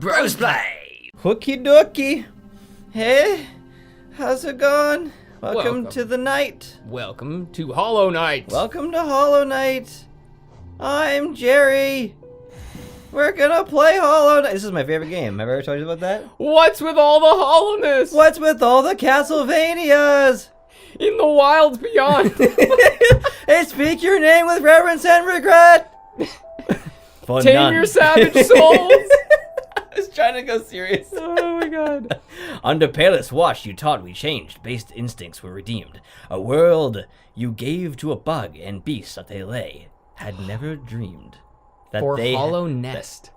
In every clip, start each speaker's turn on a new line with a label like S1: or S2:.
S1: Brosplay!
S2: Hooky dooky. Hey, how's it going? Welcome to the night.
S1: Welcome to Hollow Knight.
S2: Welcome to Hollow Knight. I'm Jerry. We're gonna play Hollow Knight. This is my favorite game. Have I ever told you about that?
S1: What's with all the hollowness?
S2: What's with all the Castlevanias?
S1: In the wilds beyond.
S2: Hey, speak your name with reverence and regret. Fun
S1: Tame
S2: none.
S1: your savage souls.
S2: I was trying to go serious.
S1: Oh my god.
S2: Under Palus' watch, you taught we changed. Based instincts were redeemed. A world you gave to a bug and beast that they lay. Had never dreamed that
S1: For
S2: they
S1: Hollow Nest.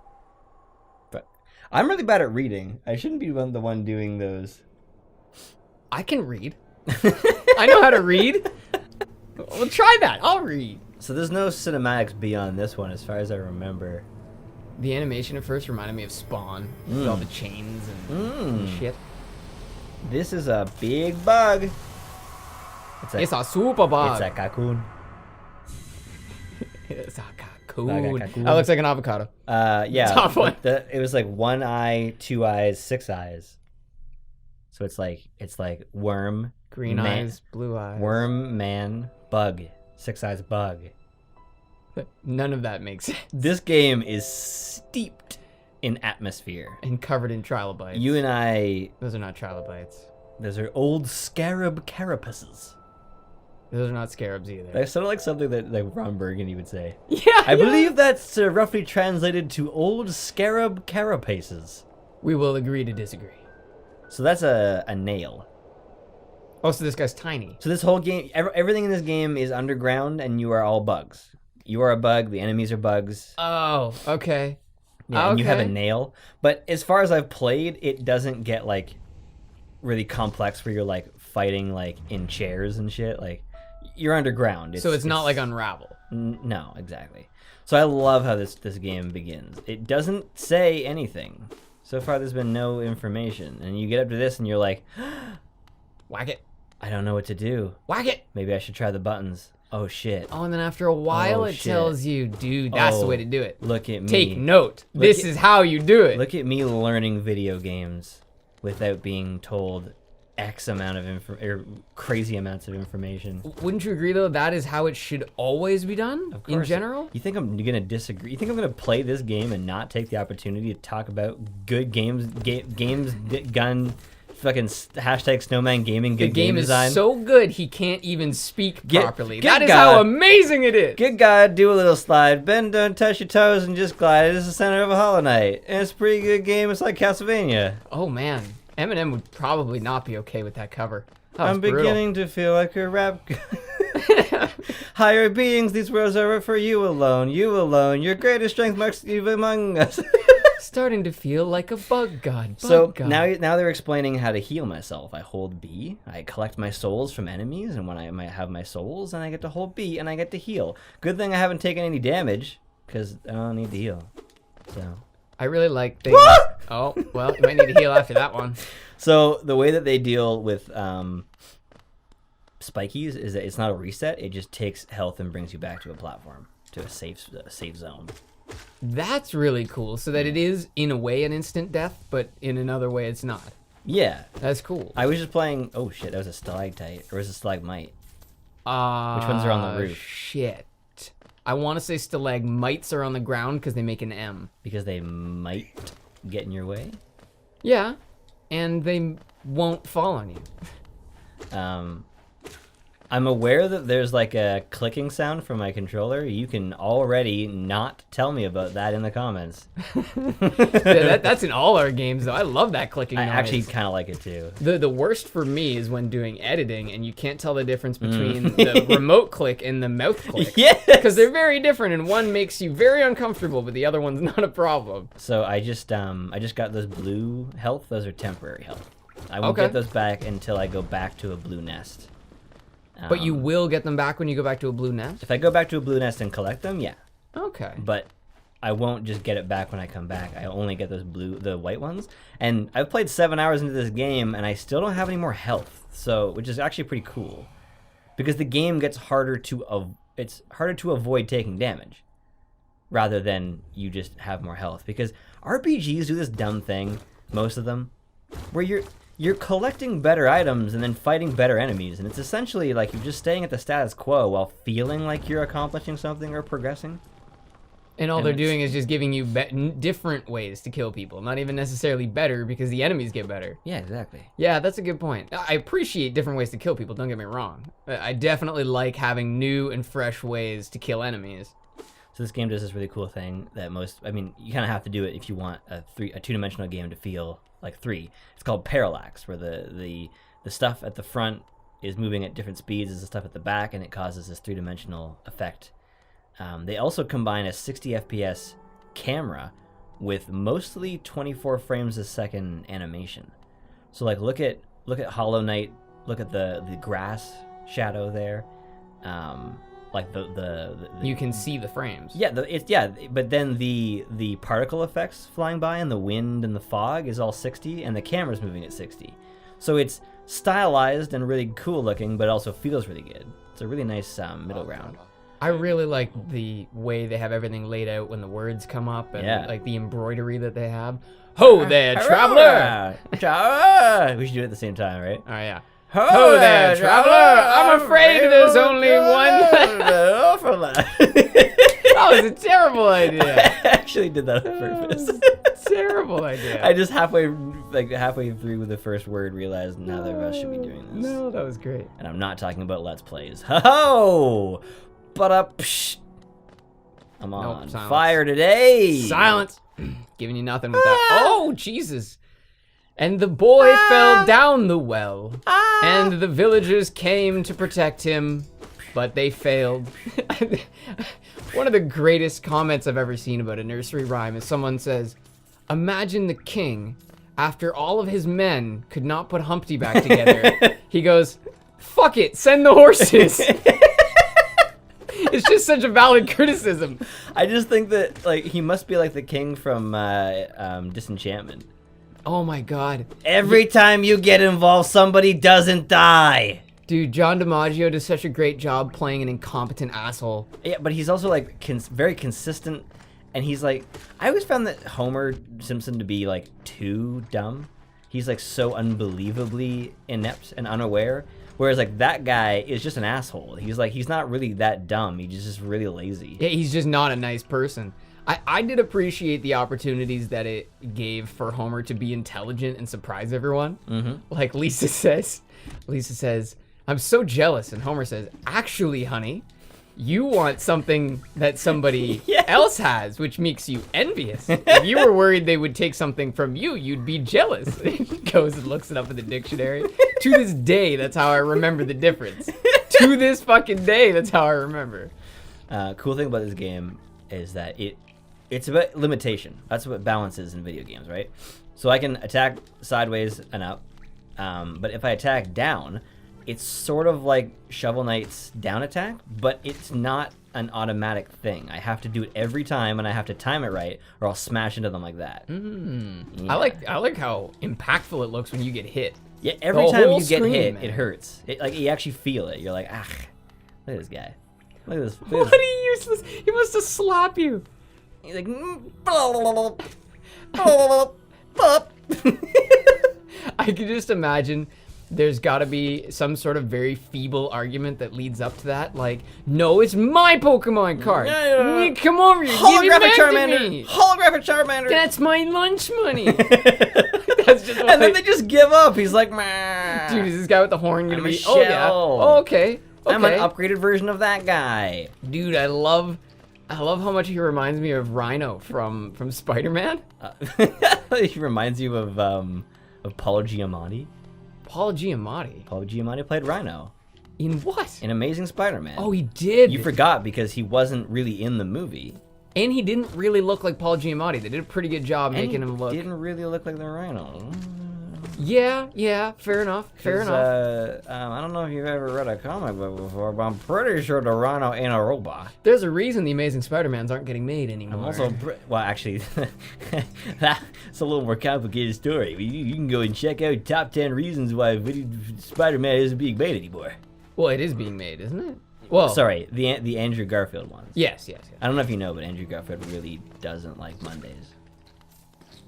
S2: But I'm really bad at reading. I shouldn't be the one doing those.
S1: I can read. I know how to read. Well, try that. I'll read.
S2: So there's no cinematics beyond this one, as far as I remember.
S1: The animation at first reminded me of Spawn. With all the chains and shit.
S2: This is a big bug.
S1: It's a super bug.
S2: It's a cocoon.
S1: It's a cocoon.
S2: Cocoon.
S1: That looks like an avocado.
S2: Yeah.
S1: Top one.
S2: It was like 1 eye, 2 eyes, 6 eyes. So it's like worm,
S1: Green
S2: man,
S1: eyes, blue eyes.
S2: worm, man, bug, 6 eyes, bug.
S1: None of that makes sense.
S2: This game is steeped in atmosphere.
S1: And covered in trilobites.
S2: You and I,
S1: Those are not trilobites.
S2: those are old Scarab carapaces.
S1: Those are not scarabs either.
S2: That's sort of like something that like Ron Burgundy would say.
S1: Yeah,
S2: I believe that's roughly translated to old Scarab carapaces.
S1: We will agree to disagree.
S2: So that's a nail.
S1: Oh, so this guy's tiny.
S2: So this whole game, everything in this game is underground, and you are all bugs. You are a bug. The enemies are bugs.
S1: Oh, okay.
S2: Yeah, and you have a
S1: Okay.
S2: nail. But as far as I've played, it doesn't get like really complex where you're like fighting like in chairs and shit. Like you're underground.
S1: So it's not like Unravel.
S2: No, exactly. So I love how this game begins. It doesn't say anything. So far, there's been no information, and you get up to this, and you're like,
S1: Whack it.
S2: I don't know what to do.
S1: Whack it.
S2: Maybe I should try the buttons. Oh shit!
S1: Oh, and then after a while,
S2: Oh,
S1: it
S2: shit.
S1: tells you, dude, that's the
S2: Oh,
S1: way to do it.
S2: Look at me.
S1: Take note.
S2: Look
S1: This
S2: at-
S1: is how you do it.
S2: Look at me learning video games without being told X amount of crazy amounts of information.
S1: Wouldn't you agree, though? That is how it should always be done
S2: Of
S1: in
S2: course.
S1: general?
S2: You think I'm gonna disagree? You think I'm gonna play this game and not take the opportunity to talk about good games, gun, fucking hashtag Snowman Gaming,
S1: The
S2: good
S1: game
S2: design?
S1: is so good, he can't even speak properly.
S2: get
S1: That is
S2: God.
S1: how amazing it is.
S2: Good God, do a little slide, bend, don't touch your toes, and just glide. It is the center of a Hollow Knight, and it's a pretty good game. It's like Castlevania.
S1: Oh, man. Eminem would probably not be okay with that cover. That was
S2: I'm
S1: brutal.
S2: beginning to feel like a rap. Higher beings, these words are for you alone. You alone. Your greatest strength marks you among us.
S1: Starting to feel like a bug god.
S2: So
S1: Bug god.
S2: now they're explaining how to heal myself. I hold B, I collect my souls from enemies, and when I might have my souls, and I get to hold B, and I get to heal. Good thing I haven't taken any damage, because I don't need to heal. So.
S1: I really like things. Oh, well, you might need to heal after that one.
S2: So the way that they deal with spikies is that it's not a reset. It just takes health and brings you back to a platform, to a safe zone.
S1: That's really cool. So that it is, in a way, an instant death, but in another way, it's not.
S2: Yeah.
S1: That's cool.
S2: I was just playing... Oh, shit. That was a stalactite. Or was it a stalagmite?
S1: Which
S2: ones are on the roof?
S1: Shit. I want to say stalagmites are on the ground because they make an M.
S2: Because they might get in your way?
S1: Yeah. And they won't fall on you.
S2: I'm aware that there's like a clicking sound from my controller. You can already not tell me about that in the comments.
S1: That's in all our games, though. I love that clicking
S2: I
S1: noise.
S2: actually kind of like it too.
S1: The worst for me is when doing editing and you can't tell the difference between the remote click and the mouth click.
S2: Yes!
S1: Because they're very different, and one makes you very uncomfortable, but the other one's not a problem.
S2: So I just got those blue health. Those are temporary health. I won't
S1: Okay.
S2: get those back until I go back to a blue nest.
S1: But you will get them back when you go back to a blue nest?
S2: If I go back to a blue nest and collect them, yeah.
S1: Okay.
S2: But I won't just get it back when I come back. I only get the white ones. And I've played 7 hours into this game, and I still don't have any more health. So, which is actually pretty cool, because the game gets harder to avoid taking damage. rather than you just have more health. Because RPGs do this dumb thing, most of them, where you're collecting better items and then fighting better enemies, and it's essentially like you're just staying at the status quo while feeling like you're accomplishing something or progressing.
S1: And all they're doing is just giving you different ways to kill people, not even necessarily better because the enemies get better.
S2: Yeah, exactly.
S1: Yeah, that's a good point. I appreciate different ways to kill people, don't get me wrong. I definitely like having new and fresh ways to kill enemies.
S2: So this game does this really cool thing that you kind of have to do it if you want a two-dimensional game to feel like 3. It's called parallax, where the stuff at the front is moving at different speeds as the stuff at the back, and it causes this 3-dimensional effect. They also combine a 60 FPS camera with mostly 24 frames a second animation. So like look at Hollow Knight, look at the grass shadow there. Like the
S1: you can see the frames.
S2: Yeah, but then the particle effects flying by and the wind and the fog is all 60, and the camera's moving at 60. So it's stylized and really cool looking, but it also feels really good. It's a really nice middle ground.
S1: I really like the way they have everything laid out when the words come up, and like the embroidery that they have. Ho there, traveler!
S2: We should do it at the same time, right?
S1: Oh yeah. Ho there, traveler! I'm afraid there's only one left. That was a terrible idea.
S2: I actually did that on purpose.
S1: Terrible idea.
S2: I just halfway through with the first word realized neither of us should be doing this.
S1: No, that was great.
S2: And I'm not talking about Let's Plays. Ho! But I'm on fire today.
S1: Silence. Giving you nothing with that. Oh, Jesus. And the boy fell down the well, and the villagers came to protect him, but they failed. One of the greatest comments I've ever seen about a nursery rhyme is someone says, imagine the king, after all of his men could not put Humpty back together, he goes, fuck it, send the horses. It's just such a valid criticism.
S2: I just think that like he must be like the king from Disenchantment.
S1: Oh my god.
S2: Every time you get involved, somebody doesn't die.
S1: Dude, John DiMaggio does such a great job playing an incompetent asshole.
S2: Yeah, but he's also like very consistent, and he's like, I always found that Homer Simpson to be like too dumb. He's like so unbelievably inept and unaware. Whereas like that guy is just an asshole. He's not really that dumb. He's just really lazy.
S1: Yeah, he's just not a nice person. I did appreciate the opportunities that it gave for Homer to be intelligent and surprise everyone. Mm-hmm. Like Lisa says, I'm so jealous. And Homer says, actually, honey, you want something that somebody else has, which makes you envious. If you were worried they would take something from you, you'd be jealous. He goes and looks it up in the dictionary. To this day, that's how I remember the difference. To this fucking day, that's how I remember.
S2: Cool thing about this game is that it's about limitation. That's what balance is in video games, right? So I can attack sideways and up, but if I attack down, it's sort of like Shovel Knight's down attack, but it's not an automatic thing. I have to do it every time, and I have to time it right, or I'll smash into them like that.
S1: Yeah. I like how impactful it looks when you get hit.
S2: Yeah, every time you get hit, it hurts. Like you actually feel it. You're like, ah, look at this guy. Look at this.
S1: What are you useless? He must have slapped you.
S2: He's like,
S1: I can just imagine there's got to be some sort of very feeble argument that leads up to that. Like, no, it's my Pokemon card. Come over here.
S2: Holographic Charmander. Holographic Charmander.
S1: That's my lunch money. That's just
S2: and then they just give up. He's like, meh.
S1: Dude, is this guy with the horn gonna be?
S2: Oh yeah.
S1: Oh, okay.
S2: I'm an upgraded version of that guy.
S1: Dude, I love how much he reminds me of Rhino from Spider-Man.
S2: He reminds you of Paul Giamatti.
S1: Paul Giamatti?
S2: Paul Giamatti played Rhino.
S1: In what?
S2: In Amazing Spider-Man.
S1: Oh, he did?
S2: You forgot because he wasn't really in the movie.
S1: And he didn't really look like Paul Giamatti. They did a pretty good job making him look...
S2: he didn't really look like the Rhino.
S1: Yeah, fair enough.
S2: I don't know if you've ever read a comic book before, but I'm pretty sure the Rhino ain't a robot.
S1: There's a reason the Amazing Spider-Mans aren't getting made anymore.
S2: I'm also, well, actually, that's a little more complicated story. You can go and check out top 10 reasons why Spider-Man isn't being made anymore.
S1: Well, it is being made, isn't it? Well,
S2: Sorry, the Andrew Garfield ones.
S1: Yes.
S2: I don't know if you know, but Andrew Garfield really doesn't like Mondays.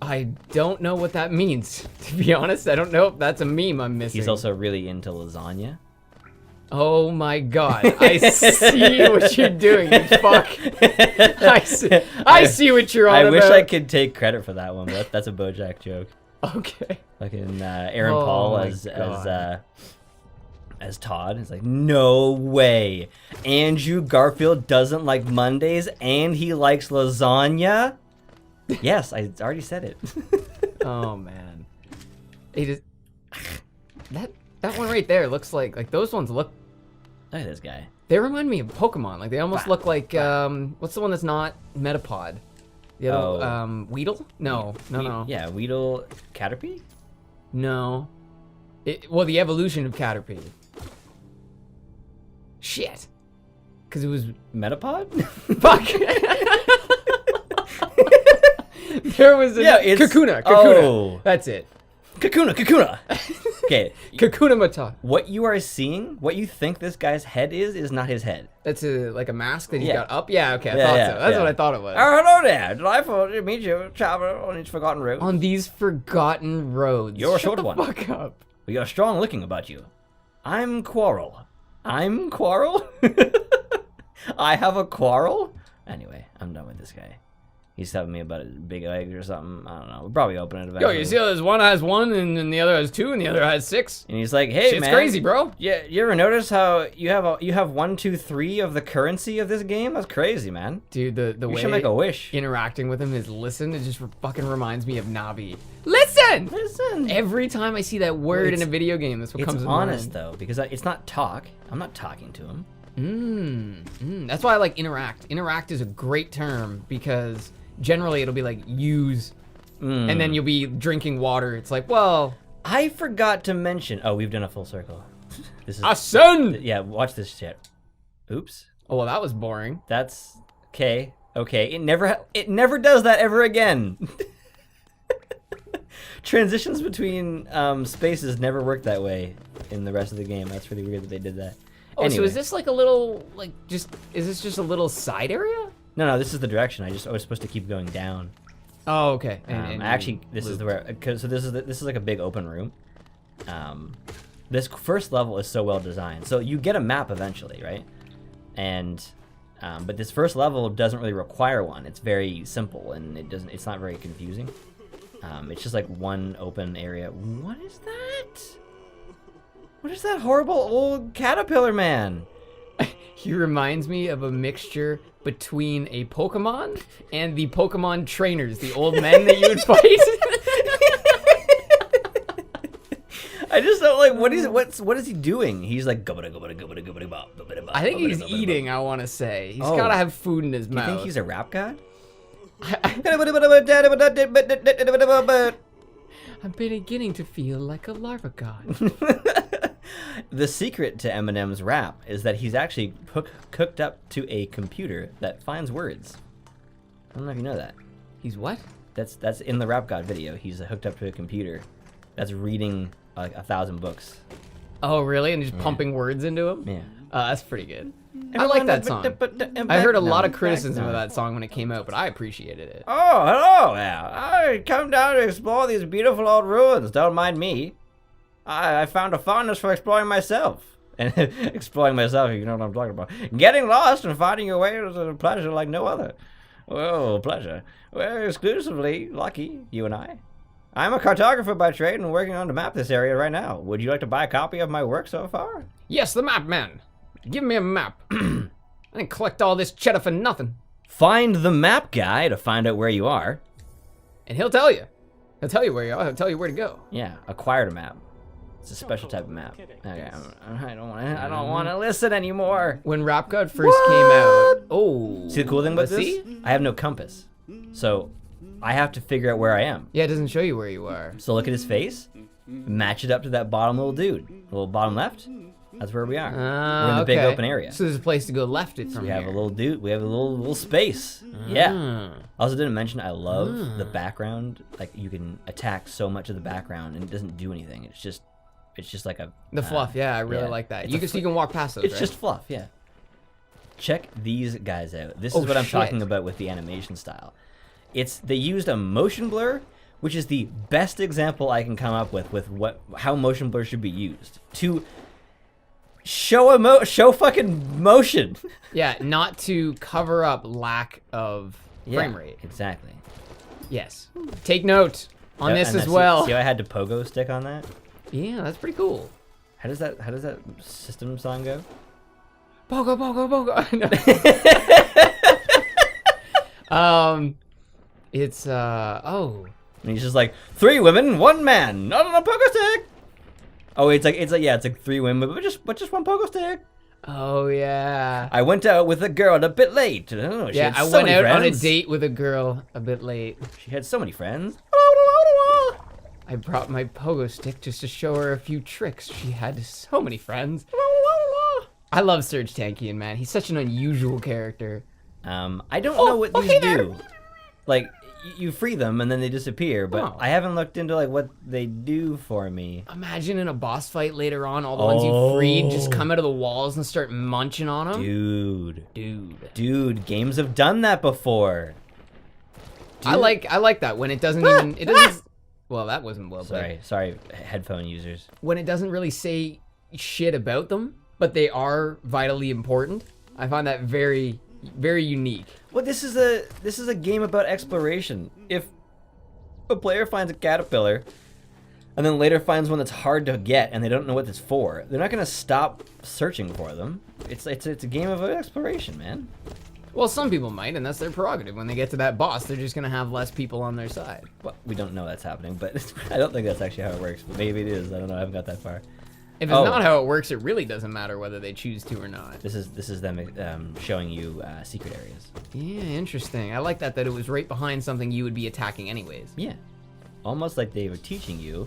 S1: I don't know what that means, to be honest. I don't know if that's a meme I'm missing.
S2: He's also really into lasagna.
S1: Oh my god, I see what you're doing, you fuck. I see what you're on about.
S2: I wish I could take credit for that one, but that's a BoJack joke.
S1: Okay.
S2: Fucking Aaron Paul as Todd. It's like, no way. Andrew Garfield doesn't like Mondays and he likes lasagna? Yes, I already said it.
S1: Oh man. It is that one right there looks like those ones look.
S2: Look at this guy.
S1: They remind me of Pokemon. Like they almost look like what's the one that's not Metapod? The other Weedle? No.
S2: Yeah, Weedle Caterpie?
S1: No. Well, the evolution of Caterpie. Shit. Because it was
S2: Metapod?
S1: fuck. There was a Kakuna.
S2: Oh.
S1: That's it.
S2: Kakuna. Okay.
S1: Kakuna Mata.
S2: What you are seeing, what you think this guy's head is not his head.
S1: That's like a mask that he's
S2: Yeah.
S1: got up? Yeah, okay, I thought so. That's what I thought it was.
S2: Oh, hello there. Delightful to meet you, traveler on these forgotten roads.
S1: On these forgotten roads.
S2: You're a
S1: Shut
S2: short
S1: the
S2: one.
S1: fuck up.
S2: You're strong looking about you. I'm Quarrel. I'm Quarrel? I have a quarrel? Anyway, I'm done with this guy. He's telling me about his big legs or something. I don't know. We'll probably open it eventually.
S1: Yo, you see how this one has 1 and then the other has 2 and the other has 6?
S2: And he's like, hey,
S1: Shit's
S2: man.
S1: crazy, bro.
S2: Yeah, you ever notice how you have 1, 2, 3 of the currency of this game? That's crazy, man.
S1: Dude, the
S2: You
S1: way
S2: should make a wish.
S1: interacting with him is listen. It just fucking reminds me of Navi. Listen!
S2: Listen.
S1: Every time I see that word in a
S2: It's-
S1: video game, that's what
S2: It's
S1: comes to
S2: honest,
S1: mind.
S2: though, because it's not talk. I'm not talking to him.
S1: That's why I like interact. Interact is a great term because generally it'll be like use, and then you'll be drinking water. It's like, well,
S2: I forgot to mention. Oh, we've done a full circle. This is
S1: ascend.
S2: yeah. Watch this shit. Oops.
S1: Oh, well, that was boring.
S2: That's okay. Okay. It never does that ever again. Transitions between spaces never work that way in the rest of the game. That's really weird that they did that.
S1: Oh,
S2: anyway.
S1: so is this like a little is this just a little side area?
S2: No, this is the direction. I was supposed to keep going down.
S1: Oh, okay. And
S2: Actually, this is where. So this is like a big open room. This first level is so well designed. So you get a map eventually, right? And but this first level doesn't really require one. It's very simple and it's not very confusing. It's just like one open area. What is that? What is that horrible old caterpillar man?
S1: He reminds me of a mixture between a Pokemon and the Pokemon trainers, the old men that you would fight.
S2: I just don't like what is he doing? He's like
S1: I think he's eating, I want to say. He's
S2: Oh.
S1: got to have food in his
S2: Do you
S1: mouth.
S2: think he's a rap god?
S1: I'm beginning to feel like a larva god.
S2: The secret to Eminem's rap is that he's actually cooked up to a computer that finds words. I don't know if you know that.
S1: He's what?
S2: That's in the Rap God video. He's hooked up to a computer that's reading like 1,000 books.
S1: Oh, really? And just pumping words into him?
S2: Yeah.
S1: That's pretty good. I like that song. I heard a lot of criticism of that song when it came out, but I appreciated it.
S2: Oh, hello there. I come down to explore these beautiful old ruins. Don't mind me. I found a fondness for exploring myself. And exploring myself, you know what I'm talking about. Getting lost and finding your way is a pleasure like no other. Oh, pleasure. We're exclusively lucky, you and I. I'm a cartographer by trade and working on to map this area right now. Would you like to buy a copy of my work so far?
S1: Yes, the map man. Give me a map. I didn't collect all this cheddar for nothing.
S2: Find the map guy to find out where you are.
S1: And he'll tell you. He'll tell you where you are. He'll tell you where to go.
S2: Yeah, acquired a map. It's a special type of map. Okay, I don't want to listen anymore.
S1: When Rap God first came out, oh.
S2: See the cool thing about this?
S1: See?
S2: I have no compass, so I have to figure out where I am.
S1: Yeah, it doesn't show you where you are.
S2: So look at his face, match it up to that bottom little dude, little bottom left. That's where we are. We're in the big open area.
S1: So there's a place to go left it from
S2: We have
S1: here.
S2: a little dude. We have a little space. Yeah. Also didn't mention I love the background. Like you can attack so much of the background and it doesn't do anything. It's just like a
S1: The fluff, yeah, I really like that. You can walk past those,
S2: It's
S1: right?
S2: just fluff, yeah. check these guys out. This is what I'm talking about with the animation style. They used a motion blur, which is the best example I can come up with how motion blur should be used to show fucking motion.
S1: Yeah, not to cover up lack of frame rate.
S2: Exactly.
S1: Yes. Take note on this as well.
S2: See how I had to pogo stick on that?
S1: Yeah, that's pretty cool.
S2: How does that system song go?
S1: Pogo, pogo, pogo. It's
S2: And he's just like 3 women, 1 man, not on a pogo stick. Oh, it's like 3 women, but just 1 pogo stick.
S1: Oh yeah.
S2: I went out with a girl a bit late. Oh,
S1: yeah, I went out on a date with a girl a bit late.
S2: She had so many friends.
S1: I brought my pogo stick just to show her a few tricks. She had so many friends. I love Serge Tankian, man. He's such an unusual character.
S2: I don't know what these do. Like, you free them and then they disappear, but I haven't looked into like what they do for me.
S1: Imagine in a boss fight later on, all the ones you freed just come out of the walls and start munching on them.
S2: Dude, games have done that before.
S1: I like that when it doesn't even well, that wasn't well played.
S2: Sorry, headphone users.
S1: When it doesn't really say shit about them, but they are vitally important. I find that very, very unique.
S2: Well, this is a game about exploration. If a player finds a caterpillar and then later finds one that's hard to get and they don't know what it's for, they're not gonna stop searching for them. It's a game of exploration, man.
S1: Well, some people might, and that's their prerogative. When they get to that boss, they're just gonna have less people on their side.
S2: Well, we don't know that's happening, but I don't think that's actually how it works. But maybe it is. I don't know. I haven't got that far.
S1: If it's not how it works, it really doesn't matter whether they choose to or not.
S2: This is them showing you secret areas.
S1: Yeah, interesting. I like that it was right behind something you would be attacking anyways.
S2: Yeah, almost like they were teaching you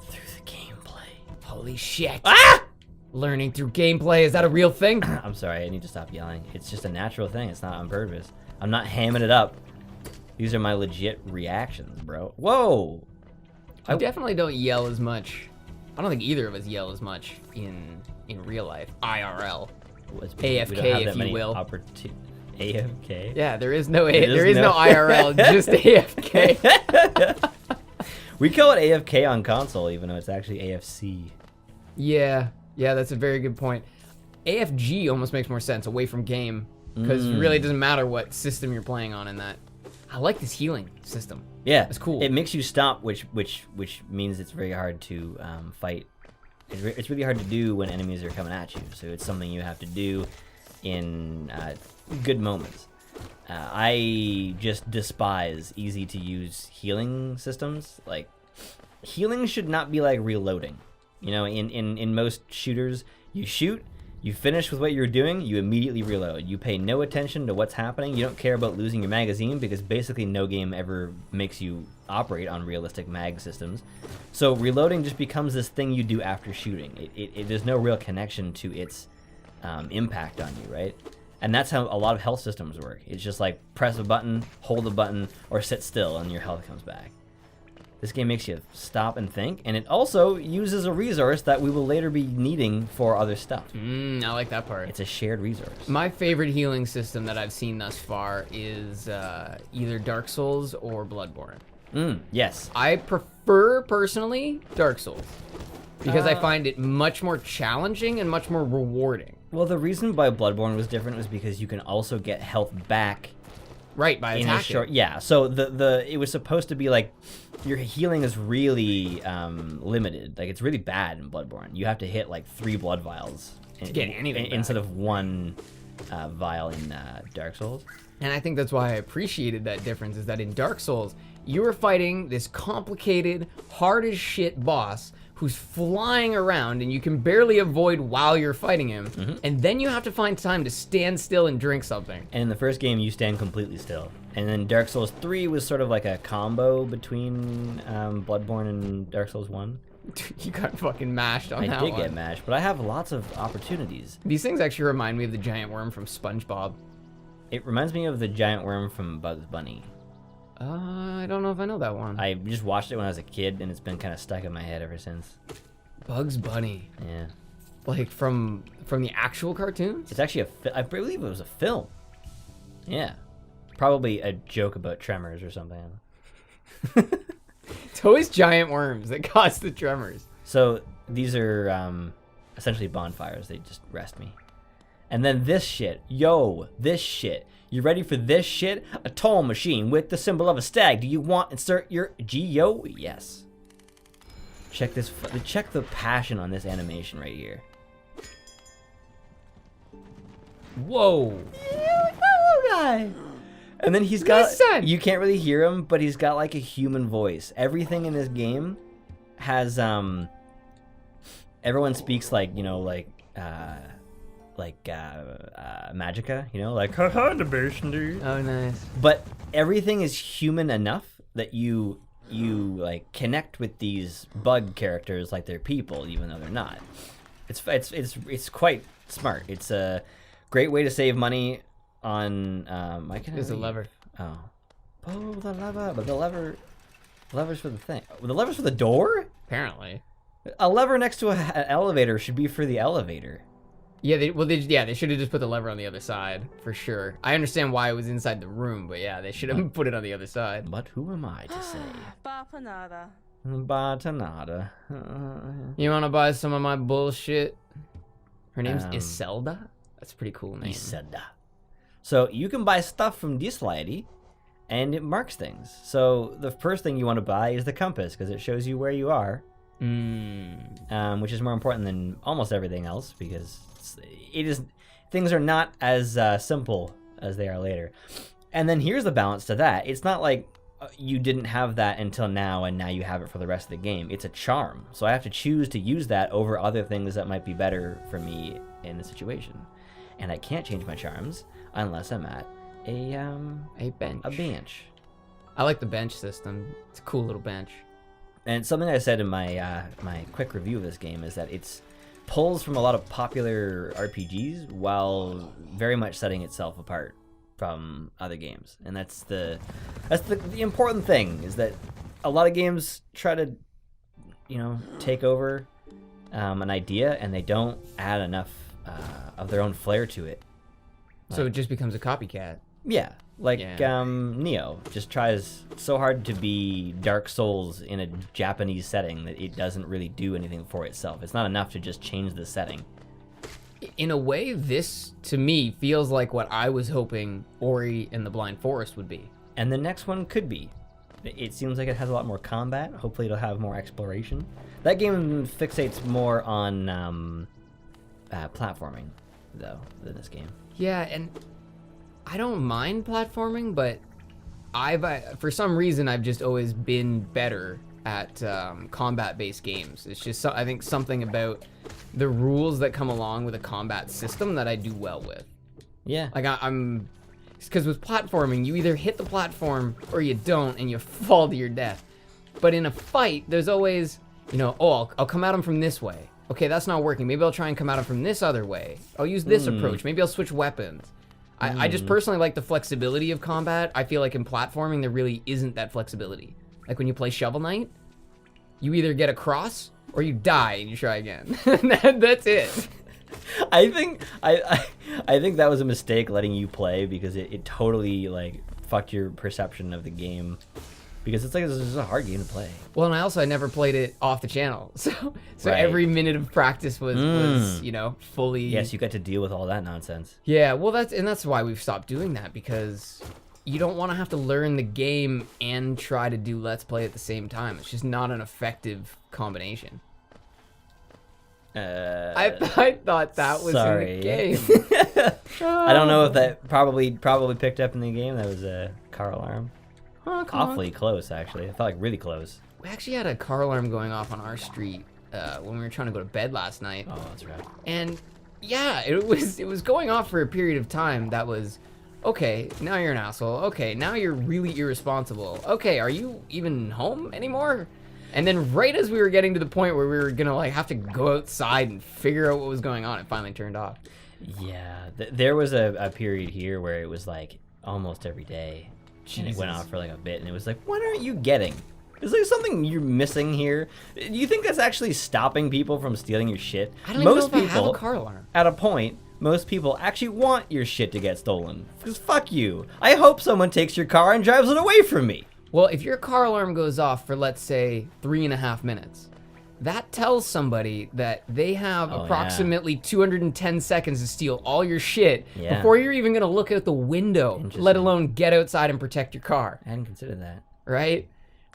S2: through the gameplay.
S1: Holy shit! Ah! Learning through gameplay, is that a real thing?
S2: I'm sorry, I need to stop yelling. It's just a natural thing. It's not on purpose. I'm not hamming it up. These are my legit reactions, bro. Whoa!
S1: I definitely don't yell as much. I don't think either of us yell as much in real life. IRL. AFK, if you will.
S2: AFK?
S1: Yeah, there is no IRL, just AFK.
S2: We call it AFK on console, even though it's actually AFC.
S1: Yeah, that's a very good point. AFG almost makes more sense, away from game, because it really doesn't matter what system you're playing on in that. I like this healing system.
S2: Yeah,
S1: it's cool.
S2: It makes you stop, which means it's very hard to fight. It's really hard to do when enemies are coming at you. So it's something you have to do in good moments. I just despise easy to use healing systems. Like, healing should not be like reloading. You know, in most shooters, you shoot. You finish with what you're doing, you immediately reload. You pay no attention to what's happening. You don't care about losing your magazine because basically no game ever makes you operate on realistic mag systems. So reloading just becomes this thing you do after shooting. There's no real connection to its impact on you, right? And that's how a lot of health systems work. It's just like press a button, hold a button, or sit still and your health comes back. This game makes you stop and think, and it also uses a resource that we will later be needing for other stuff.
S1: I like that part.
S2: It's a shared resource.
S1: My favorite healing system that I've seen thus far is either Dark Souls or Bloodborne.
S2: Yes.
S1: I prefer, personally, Dark Souls, because I find it much more challenging and much more rewarding.
S2: Well, the reason why Bloodborne was different was because you can also get health back.
S1: Right, by attacking.
S2: Yeah, so it was supposed to be like your healing is really limited. Like, it's really bad in Bloodborne. You have to hit like 3 blood vials
S1: to get anything
S2: instead of 1 vial in Dark Souls.
S1: And I think that's why I appreciated that difference, is that in Dark Souls, you were fighting this complicated, hard as shit boss who's flying around and you can barely avoid while you're fighting him. And then you have to find time to stand still and drink something.
S2: And in the first game, you stand completely still. And then Dark Souls 3 was sort of like a combo between Bloodborne and Dark Souls 1.
S1: You got fucking mashed on that one.
S2: I did get mashed, but I have lots of opportunities.
S1: These things actually remind me of the giant worm from SpongeBob.
S2: It reminds me of the giant worm from Bugs Bunny.
S1: I don't know if I know that one.
S2: I just watched it when I was a kid, and it's been kind of stuck in my head ever since.
S1: Bugs Bunny.
S2: Yeah.
S1: Like from the actual cartoons?
S2: It's actually I believe it was a film. Yeah. Probably a joke about tremors or something.
S1: It's always giant worms that cause the tremors.
S2: So these are essentially bonfires. They just rest me. And then this shit. Yo, this shit. You ready for this shit? A toll machine with the symbol of a stag. Do you want insert your G-Yo? Yes. Check this. Check the passion on this animation right here.
S1: Whoa.
S2: Guy. And then he's got,
S1: Listen.
S2: you can't really hear him, but he's got like a human voice. Everything in this game has, everyone speaks like, you know, like Magica, you know, like, haha, the version, dude.
S1: Oh, nice.
S2: But everything is human enough that you like connect with these bug characters like they're people, even though they're not. It's quite smart. It's a great way to save money on
S1: There's a lever.
S2: Oh, pull the lever, but the lever's for the thing. The lever's for the door.
S1: Apparently.
S2: A lever next to an elevator should be for the elevator.
S1: Yeah, they should have just put the lever on the other side for sure. I understand why it was inside the room, but yeah, they should have put it on the other side.
S2: But who am I to say?
S3: Bapanada.
S2: Batanada.
S1: You want to buy some of my bullshit? Her name's Iselda. That's a pretty cool name.
S2: Iselda. So you can buy stuff from this lady, and it marks things. So the first thing you want to buy is the compass, because it shows you where you are. Which is more important than almost everything else, because things are not as simple as they are later. And then here's the balance to that. It's not like you didn't have that until now and now you have it for the rest of the game. It's a charm, so I have to choose to use that over other things that might be better for me in the situation. And I can't change my charms unless I'm at a bench.
S1: I like the bench system. It's a cool little bench.
S2: And something I said in my my quick review of this game is that it's pulls from a lot of popular RPGs while very much setting itself apart from other games. And that's the important thing, is that a lot of games try to, you know, take over an idea, and they don't add enough of their own flair to it.
S1: So it just becomes a copycat.
S2: Yeah, like Neo just tries so hard to be Dark Souls in a Japanese setting that it doesn't really do anything for itself. It's not enough to just change the setting.
S1: In a way, this, to me, feels like what I was hoping Ori and the Blind Forest would be.
S2: And the next one could be. It seems like it has a lot more combat. Hopefully it'll have more exploration. That game fixates more on platforming, though, than this game.
S1: Yeah, and I don't mind platforming, but for some reason, I've just always been better at combat-based games. It's just, I think, something about the rules that come along with a combat system that I do well with.
S2: Yeah.
S1: Like, I'm... Because with platforming, you either hit the platform or you don't, and you fall to your death. But in a fight, there's always, you know, oh, I'll come at him from this way. Okay, that's not working. Maybe I'll try and come at him from this other way. I'll use this approach. Maybe I'll switch weapons. I just personally like the flexibility of combat. I feel like in platforming, there really isn't that flexibility. Like when you play Shovel Knight, you either get across or you die and you try again. That's it.
S2: I think that was a mistake letting you play, because it totally like fucked your perception of the game, because it's like this is a hard game to play.
S1: Well, and I never played it off the channel, so
S2: Right.
S1: every minute of practice was you know, fully.
S2: Yes, you got to deal with all that nonsense.
S1: Yeah, well, that's why we've stopped doing that, because you don't want to have to learn the game and try to do Let's Play at the same time. It's just not an effective combination. I thought that was in the game.
S2: I don't know if that probably picked up in the game. That was a car alarm.
S1: Oh,
S2: Awfully close, actually. I felt like really close.
S1: We actually had a car alarm going off on our street when we were trying to go to bed last night.
S2: Oh, that's right.
S1: And yeah, it was going off for a period of time that was, okay, now you're an asshole. Okay, now you're really irresponsible. Okay, are you even home anymore? And then right as we were getting to the point where we were gonna like have to go outside and figure out what was going on, it finally turned off.
S2: Yeah, there was a period here where it was like almost every day. And it went on for like a bit, and it was like, what aren't you getting? Is there something you're missing here? Do you think that's actually stopping people from stealing your shit?
S1: I don't even know if I have a car alarm.
S2: At a point, most people actually want your shit to get stolen. Because fuck you. I hope someone takes your car and drives it away from me.
S1: Well, if your car alarm goes off for, let's say, 3.5 minutes, that tells somebody that they have approximately 210 seconds to steal all your shit before you're even going to look out the window, let alone get outside and protect your car.
S2: I hadn't considered that.
S1: Right?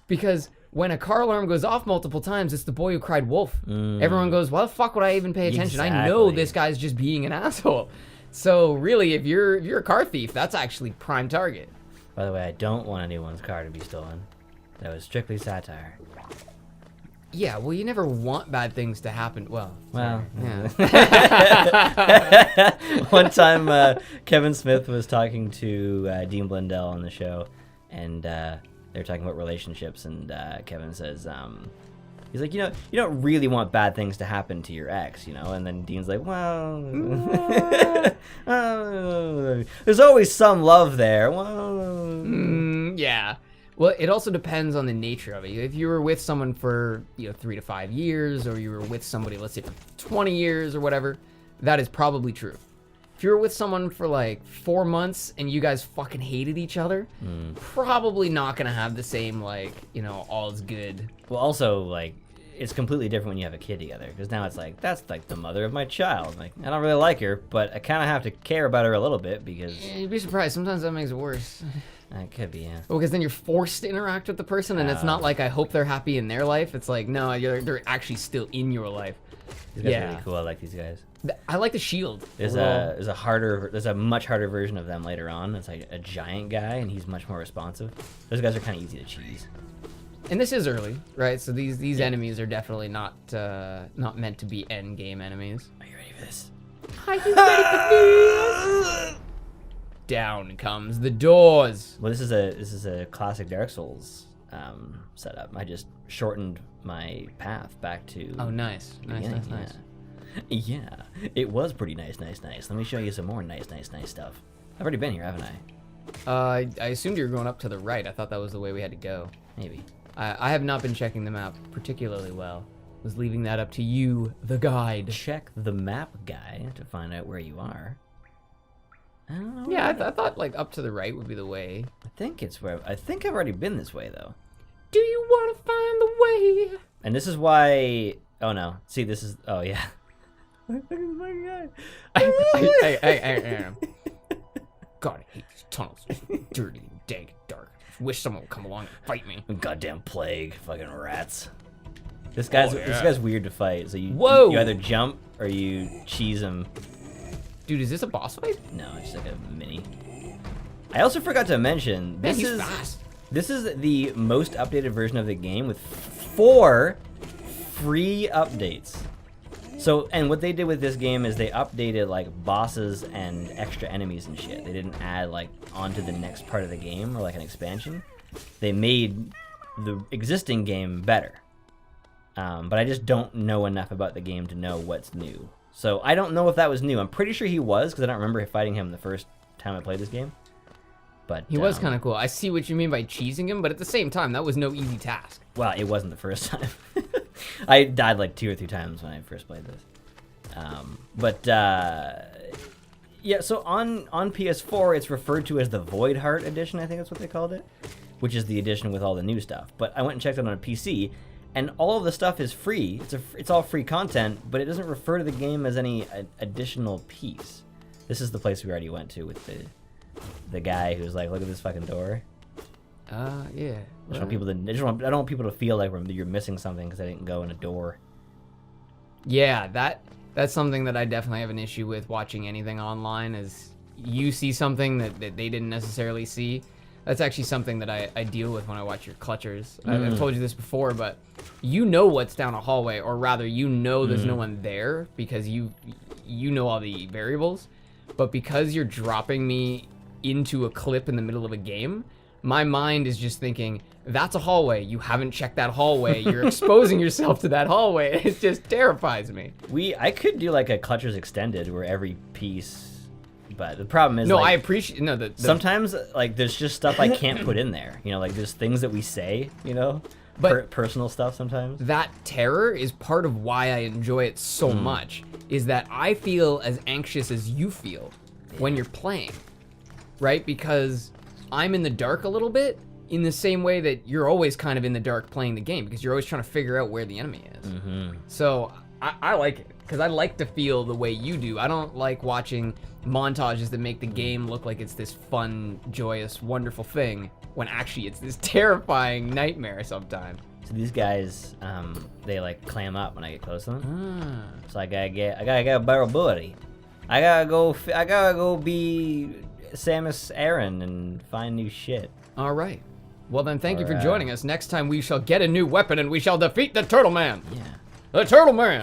S1: Because when a car alarm goes off multiple times, it's the boy who cried wolf. Everyone goes, well, fuck would I even pay attention?
S2: Exactly.
S1: I know this guy's just being an asshole. So really, if you're a car thief, that's actually prime target.
S2: By the way, I don't want anyone's car to be stolen. That was strictly satire.
S1: Yeah, well, you never want bad things to happen. Well, yeah.
S2: One time, Kevin Smith was talking to Dean Blundell on the show, and they're talking about relationships, and Kevin says, he's like, you don't really want bad things to happen to your ex, and then Dean's like, well, there's always some love there. Well,
S1: yeah. Well, it also depends on the nature of it. If you were with someone for 3 to 5 years, or you were with somebody, let's say, for 20 years or whatever, that is probably true. If you were with someone for like 4 months and you guys fucking hated each other, probably not gonna have the same all is good.
S2: Well, also it's completely different when you have a kid together, because now it's like, that's like the mother of my child. Like, I don't really like her, but I kind of have to care about her a little bit because.
S1: Yeah, you'd be surprised. Sometimes that makes it worse.
S2: It could be, yeah.
S1: Well, because then you're forced to interact with the person, and it's not like I hope they're happy in their life. It's like, no, they're actually still in your life.
S2: These guys are really cool. I like these guys.
S1: I like the shield.
S2: There's a much harder version of them later on. It's like a giant guy, and he's much more responsive. Those guys are kind of easy to cheese.
S1: And this is early, right? So these enemies are definitely not meant to be end game enemies.
S2: Are you ready for this?
S1: Are you ready for this? Down comes the doors.
S2: Well, this is a classic Dark Souls setup. I just shortened my path back to.
S1: Oh, nice. Nice.
S2: Yeah, it was pretty nice. Let me show you some more nice stuff. I've already been here, haven't I?
S1: I assumed you were going up to the right. I thought that was the way we had to go.
S2: Maybe.
S1: I have not been checking the map particularly well. Was leaving that up to you, the guide.
S2: Check the map guy to find out where you are. I don't know.
S1: Yeah, I thought up to the right would be the way.
S2: I think I've already been this way though.
S1: Do you want to find the way?
S2: And this is why. Oh no. See, this is. Oh yeah.
S1: I God, I hate these tunnels. Dirty and dank and dark. Wish someone would come along and fight me.
S2: Goddamn plague, fucking rats. This guy's weird to fight. So you either jump or you cheese him.
S1: Dude, is this a boss fight?
S2: No, it's like a mini. I also forgot to mention this is
S1: fast.
S2: This is the most updated version of the game with 4 free updates. So, and what they did with this game is they updated like bosses and extra enemies and shit. They didn't add like onto the next part of the game or like an expansion. They made the existing game better. But I just don't know enough about the game to know what's new. So I don't know if that was new. I'm pretty sure he was, because I don't remember fighting him the first time I played this game. But
S1: he was kind of cool. I see what you mean by cheesing him, but at the same time, that was no easy task.
S2: Well, it wasn't the first time. I died like 2 or 3 times when I first played this. Yeah, so on PS4, it's referred to as the Void Heart Edition, I think that's what they called it, which is the edition with all the new stuff. But I went and checked it on a PC, and all of the stuff is free. It's all free content, but it doesn't refer to the game as any additional piece. This is the place we already went to with the guy who's like, look at this fucking door.
S1: Yeah.
S2: I don't want people to feel like you're missing something because I didn't go in a door.
S1: Yeah, that's something that I definitely have an issue with watching anything online, is you see something that they didn't necessarily see. That's actually something that I deal with when I watch your clutchers. I've told you this before, but you know what's down a hallway, or rather you know there's no one there because you know all the variables. But because you're dropping me into a clip in the middle of a game, my mind is just thinking, that's a hallway. You haven't checked that hallway. You're exposing yourself to that hallway. It just terrifies me.
S2: I could do like a Clutchers Extended where every piece... But the problem is,
S1: I appreciate sometimes
S2: like there's just stuff I can't put in there. Like there's things that we say,
S1: But
S2: personal stuff sometimes.
S1: that terror is part of why I enjoy it so much, is that I feel as anxious as you feel when you're playing, right? Because I'm in the dark a little bit in the same way that you're always kind of in the dark playing the game because you're always trying to figure out where the enemy is. So I like it because I like to feel the way you do. I don't like watching montages that make the game look like it's this fun, joyous, wonderful thing when actually it's this terrifying nightmare sometimes.
S2: So these guys, they like clam up when I get close to them. So I gotta get a better buddy. I gotta go be Samus Aran and find new shit.
S1: All right. Well then, thank you for joining us. Next time we shall get a new weapon and we shall defeat the Turtle Man.
S2: Yeah.
S1: The Turtle Man.